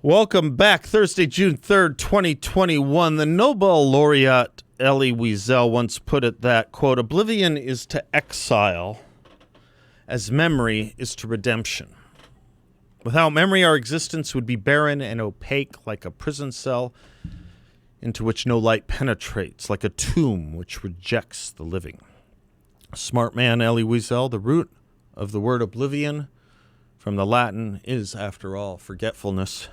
Welcome back. Thursday, June 3rd, 2021. The Nobel laureate Elie Wiesel once put it that, quote, "Oblivion is to exile as memory is to redemption. Without memory, our existence would be barren and opaque like a prison cell into which no light penetrates, like a tomb which rejects the living." Smart man Elie Wiesel, the root of the word oblivion from the Latin is, after all, forgetfulness.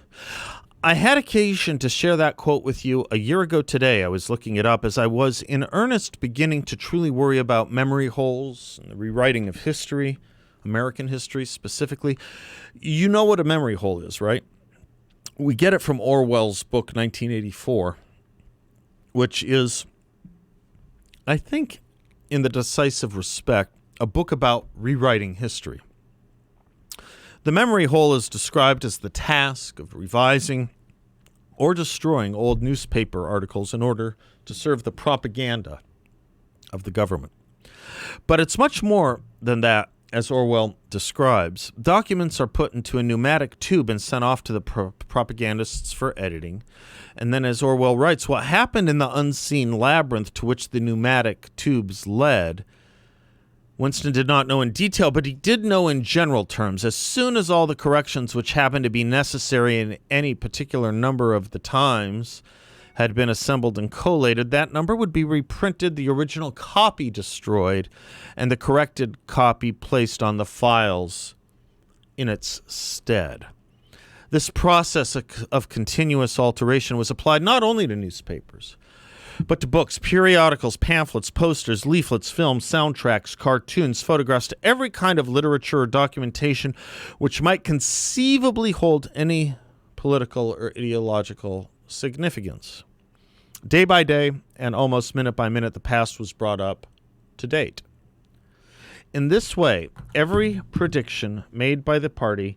I had occasion to share that quote with you a year ago today. I was looking it up as I was in earnest beginning to truly worry about memory holes and the rewriting of history, American history specifically. You know what a memory hole is, right? We get it from Orwell's book 1984, which is, I think, in the decisive respect, a book about rewriting history. The memory hole is described as the task of revising or destroying old newspaper articles in order to serve the propaganda of the government. But it's much more than that, as Orwell describes. Documents are put into a pneumatic tube and sent off to the propagandists for editing. And then, as Orwell writes, what happened in the unseen labyrinth to which the pneumatic tubes led, Winston did not know in detail, but he did know in general terms. As soon as all the corrections which happened to be necessary in any particular number of the Times had been assembled and collated, that number would be reprinted, the original copy destroyed, and the corrected copy placed on the files in its stead. This process of continuous alteration was applied not only to newspapers, but to books, periodicals, pamphlets, posters, leaflets, films, soundtracks, cartoons, photographs, to every kind of literature or documentation which might conceivably hold any political or ideological significance. Day by day, and almost minute by minute, the past was brought up to date. In this way, every prediction made by the party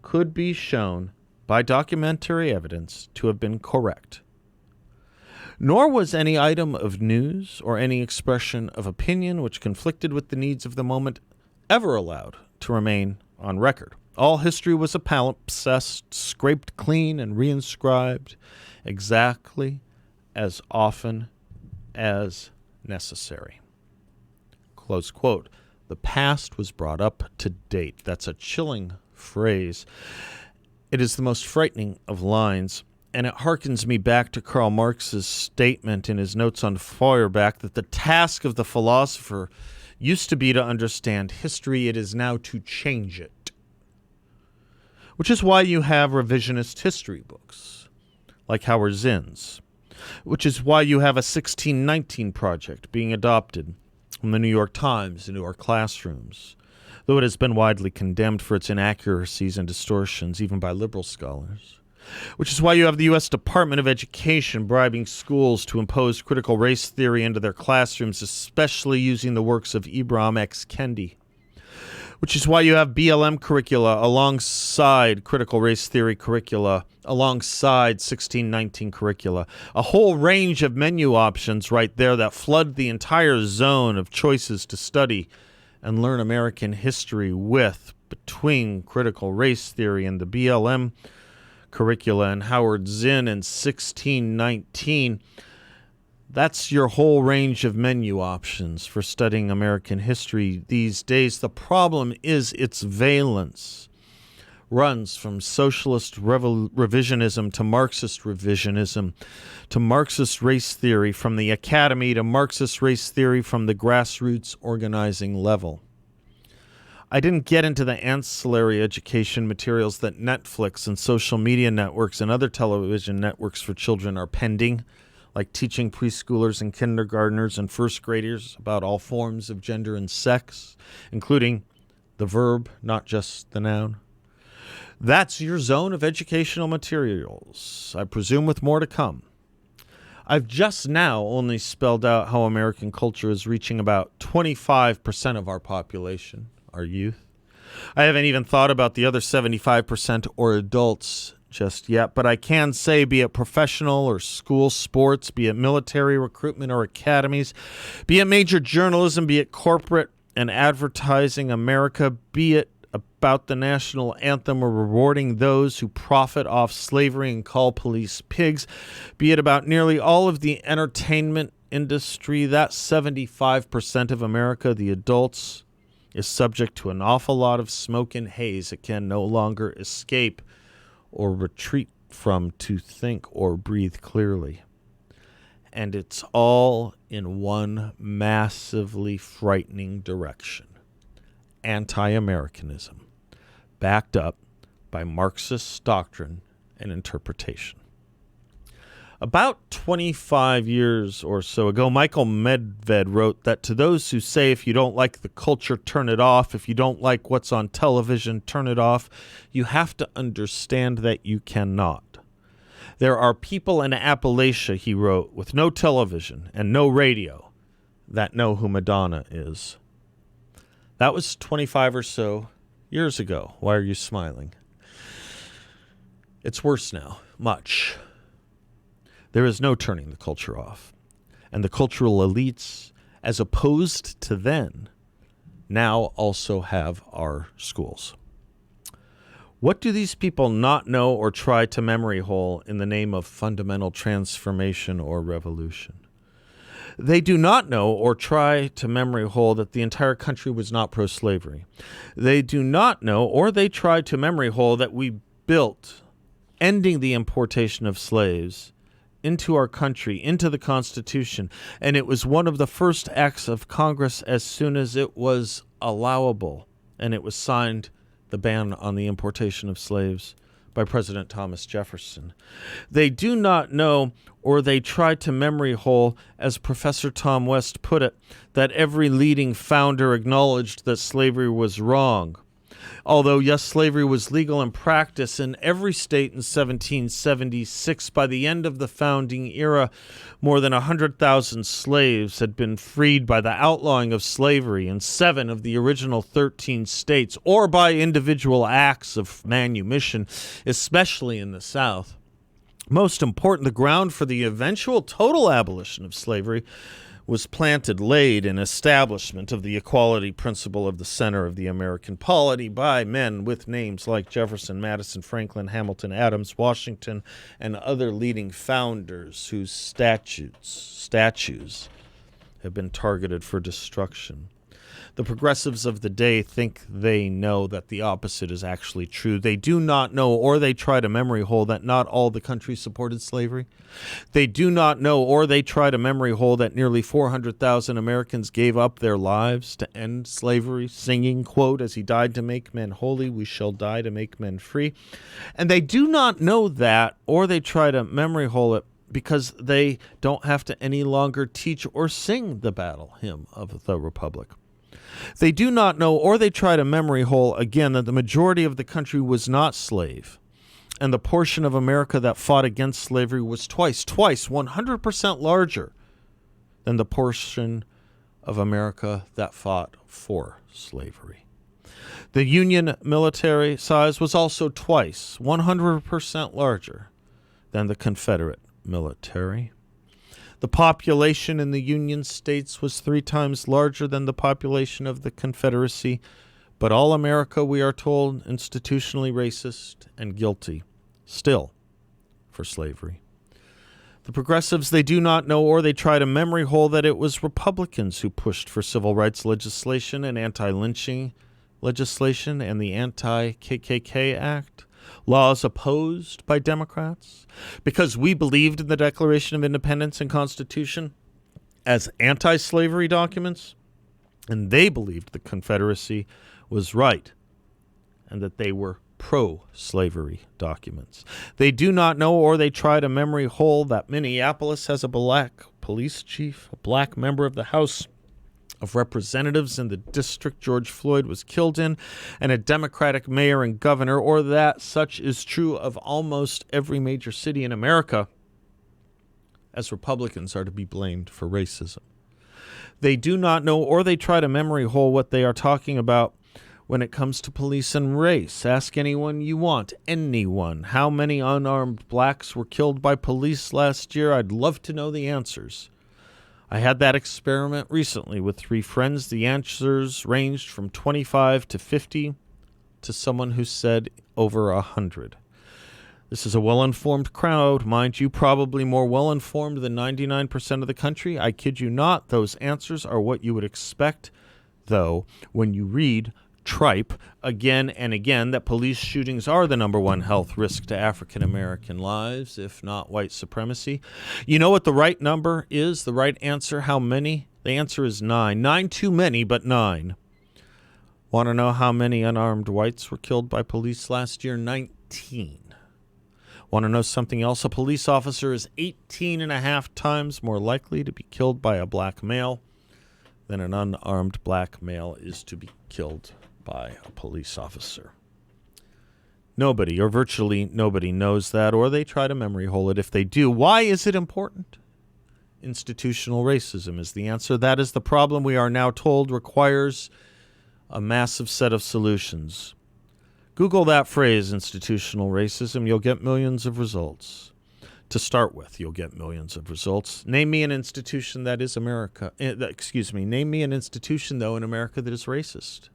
could be shown by documentary evidence to have been correct. Nor was any item of news or any expression of opinion which conflicted with the needs of the moment ever allowed to remain on record. All history was a palimpsest, scraped clean and reinscribed exactly as often as necessary. Close quote. The past was brought up to date. That's a chilling phrase. It is the most frightening of lines. And it harkens me back to Karl Marx's statement in his notes on Feuerbach that the task of the philosopher used to be to understand history. It is now to change it. Which is why you have revisionist history books, like Howard Zinn's. Which is why you have a 1619 project being adopted from the New York Times into our classrooms, though it has been widely condemned for its inaccuracies and distortions, even by liberal scholars. Which is why you have the U.S. Department of Education bribing schools to impose critical race theory into their classrooms, especially using the works of Ibram X. Kendi. Which is why you have BLM curricula alongside critical race theory curricula, alongside 1619 curricula. A whole range of menu options right there that flood the entire zone of choices to study and learn American history with, between critical race theory and the BLM curricula and Howard Zinn in 1619. That's your whole range of menu options for studying American history these days. The problem is its valence runs from socialist revisionism to Marxist revisionism to Marxist race theory from the academy to Marxist race theory from the grassroots organizing level. I didn't get into the ancillary education materials that Netflix and social media networks and other television networks for children are pending, like teaching preschoolers and kindergartners and first graders about all forms of gender and sex, including the verb, not just the noun. That's your zone of educational materials, I presume with more to come. I've just now only spelled out how American culture is reaching about 25% of our population, our youth. I haven't even thought about the other 75% or adults just yet, but I can say, be it professional or school sports, be it military recruitment or academies, be it major journalism, be it corporate and advertising America, be it a about the national anthem or rewarding those who profit off slavery and call police pigs, be it about nearly all of the entertainment industry, that 75% of America, the adults, is subject to an awful lot of smoke and haze it can no longer escape or retreat from to think or breathe clearly. And it's all in one massively frightening direction: anti-Americanism, backed up by Marxist doctrine and interpretation. About 25 years or so ago, Michael Medved wrote that to those who say if you don't like the culture, turn it off, if you don't like what's on television, turn it off, you have to understand that you cannot. There are people in Appalachia, he wrote, with no television and no radio that know who Madonna is. That was 25 or so years ago. Why are you smiling? It's worse now, much. There is no turning the culture off. And the cultural elites, as opposed to then, now also have our schools. What do these people not know or try to memory hole in the name of fundamental transformation or revolution? They do not know or try to memory hole that the entire country was not pro-slavery. They do not know or they try to memory hole that we built ending the importation of slaves into our country, into the Constitution, and it was one of the first acts of Congress as soon as it was allowable, and it was signed, the ban on the importation of slaves, by President Thomas Jefferson. They do not know, or they try to memory hole, as Professor Tom West put it, that every leading founder acknowledged that slavery was wrong. Although, yes, slavery was legal in practice in every state in 1776, by the end of the founding era, more than 100,000 slaves had been freed by the outlawing of slavery in 7 of the original 13 states, or by individual acts of manumission, especially in the South. Most important, the ground for the eventual total abolition of slavery was laid in establishment of the equality principle of the center of the American polity by men with names like Jefferson, Madison, Franklin, Hamilton, Adams, Washington, and other leading founders whose statues have been targeted for destruction. The progressives of the day think they know that the opposite is actually true. They do not know, or they try to memory hole, that not all the country supported slavery. They do not know, or they try to memory hole, that nearly 400,000 Americans gave up their lives to end slavery, singing, quote, "As he died to make men holy, we shall die to make men free." And they do not know that, or they try to memory hole it, because they don't have to any longer teach or sing the battle hymn of the Republic. They do not know, or they try to memory hole again, that the majority of the country was not slave, and the portion of America that fought against slavery was twice, 100% larger than the portion of America that fought for slavery. The Union military size was also twice, 100% larger than the Confederate military. The population in the Union states was 3 times larger than the population of the Confederacy, but all America, we are told, institutionally racist and guilty, still, for slavery. The progressives, they do not know, or they try to memory hole, that it was Republicans who pushed for civil rights legislation and anti-lynching legislation and the Anti-KKK Act, laws opposed by Democrats, because we believed in the Declaration of Independence and Constitution as anti-slavery documents, and they believed the Confederacy was right and that they were pro-slavery documents. They do not know, or they try to memory hole, that Minneapolis has a black police chief, a black member of the House of Representatives in the district George Floyd was killed in, and a Democratic mayor and governor, or that such is true of almost every major city in America, as Republicans are to be blamed for racism. They do not know, or they try to memory hole, what they are talking about when it comes to police and race. Ask anyone you want, anyone. How many unarmed blacks were killed by police last year? I'd love to know the answers. I had that experiment recently with 3 friends. The answers ranged from 25 to 50, to someone who said over 100. This is a well-informed crowd, mind you, probably more well-informed than 99% of the country. I kid you not, those answers are what you would expect, though, when you read tripe again and again that police shootings are the number one health risk to African American lives, if not white supremacy. You know what the right number is? The right answer, how many? The answer is 9. 9 too many, but 9. Want to know how many unarmed whites were killed by police last year? 19. Want to know something else? A police officer is 18 and a half times more likely to be killed by a black male than an unarmed black male is to be killed by a police officer. Nobody, or virtually nobody, knows that, or they try to memory hole it if they do. Why is it important? Institutional racism is the answer. That is the problem we are now told requires a massive set of solutions. Google that phrase, institutional racism. You'll get millions of results. To start with, you'll get millions of results. Name me an institution that is America. Name me an institution, though, in America that is racist.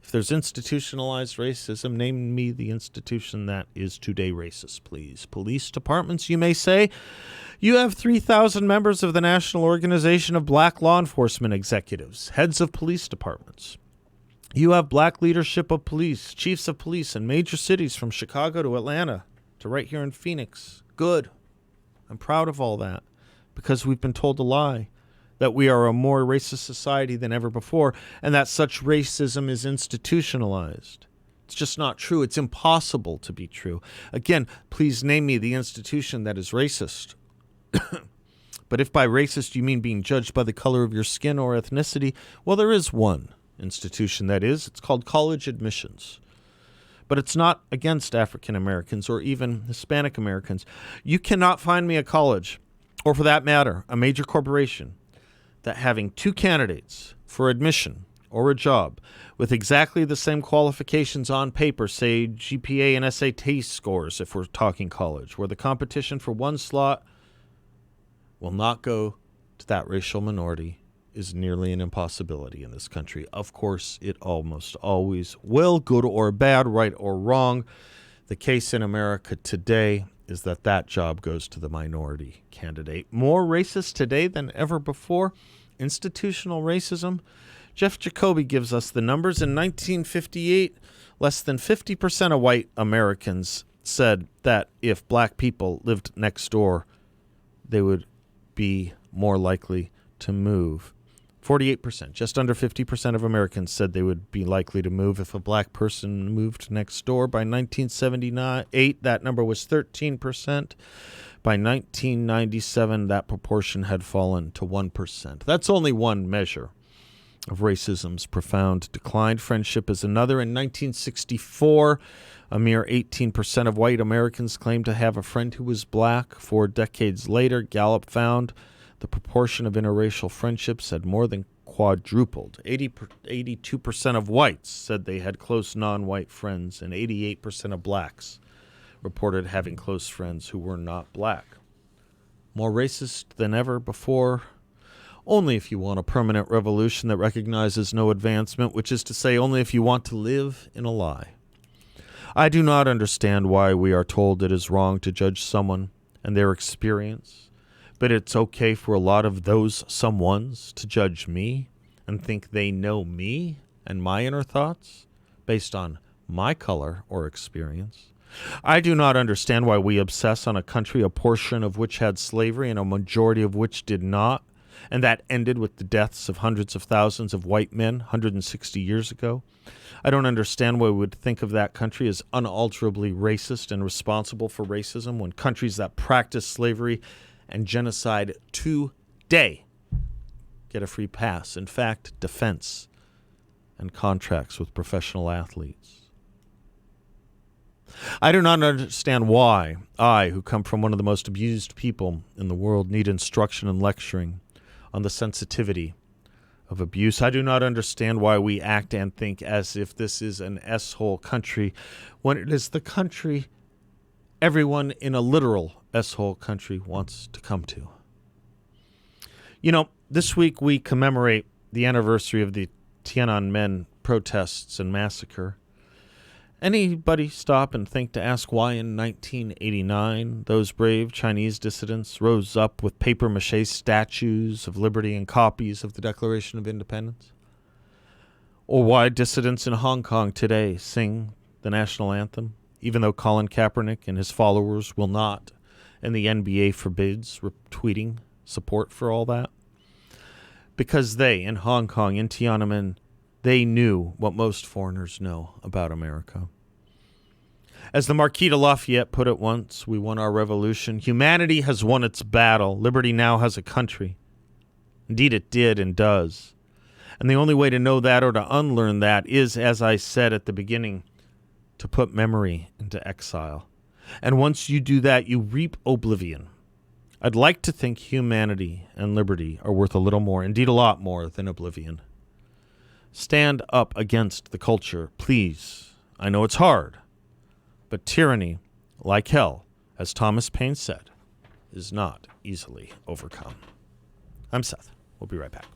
If there's institutionalized racism, name me the institution that is today racist, please. Police departments, you may say. You have 3,000 members of the National Organization of Black Law Enforcement Executives, heads of police departments. You have black leadership of police, chiefs of police in major cities from Chicago to Atlanta to right here in Phoenix. Good. I'm proud of all that because we've been told a lie, that we are a more racist society than ever before and that such racism is institutionalized. It's just not true. It's impossible to be true. Again, please name me the institution that is racist. But if by racist you mean being judged by the color of your skin or ethnicity, well, there is one institution that is. It's called college admissions. But it's not against African Americans or even Hispanic Americans. You cannot find me a college, or for that matter, a major corporation, that having 2 candidates for admission or a job with exactly the same qualifications on paper, say GPA and SAT scores if we're talking college, where the competition for one slot will not go to that racial minority is nearly an impossibility in this country. Of course, it almost always will, good or bad, right or wrong. The case in America today is that that job goes to the minority candidate. More racist today than ever before. Institutional racism. Jeff Jacoby gives us the numbers. In 1958, less than 50% of white Americans said that if black people lived next door, they would be more likely to move. 48%, just under 50% of Americans said they would be likely to move if a black person moved next door. By 1978, that number was 13%. By 1997, that proportion had fallen to 1%. That's only one measure of racism's profound decline. Friendship is another. In 1964, a mere 18% of white Americans claimed to have a friend who was black. 4 decades later, Gallup found the proportion of interracial friendships had more than quadrupled. 82% of whites said they had close non-white friends, and 88% of blacks reported having close friends who were not black. More racist than ever before? Only if you want a permanent revolution that recognizes no advancement, which is to say only if you want to live in a lie. I do not understand why we are told it is wrong to judge someone and their experience, but it's okay for a lot of those someones to judge me and think they know me and my inner thoughts based on my color or experience. I do not understand why we obsess on a country, a portion of which had slavery and a majority of which did not, and that ended with the deaths of hundreds of thousands of white men 160 years ago. I don't understand why we would think of that country as unalterably racist and responsible for racism when countries that practice slavery and genocide today get a free pass. In fact, defense and contracts with professional athletes. I do not understand why I, who come from one of the most abused people in the world, need instruction and lecturing on the sensitivity of abuse. I do not understand why we act and think as if this is an S-hole country when it is the country everyone in a literal S-hole country wants to come to. You know, this week we commemorate the anniversary of the Tiananmen protests and massacre. Anybody stop and think to ask why in 1989 those brave Chinese dissidents rose up with papier-mâché statues of liberty and copies of the Declaration of Independence? Or why dissidents in Hong Kong today sing the national anthem, even though Colin Kaepernick and his followers will not, and the NBA forbids retweeting support for all that? Because they, in Hong Kong, in Tiananmen, they knew what most foreigners know about America. As the Marquis de Lafayette put it once, we won our revolution. Humanity has won its battle. Liberty now has a country. Indeed, it did and does. And the only way to know that or to unlearn that is, as I said at the beginning, to put memory into exile. And once you do that, you reap oblivion. I'd like to think humanity and liberty are worth a little more, indeed a lot more, than oblivion. Stand up against the culture, please. I know it's hard, but tyranny, like hell, as Thomas Paine said, is not easily overcome. I'm Seth. We'll be right back.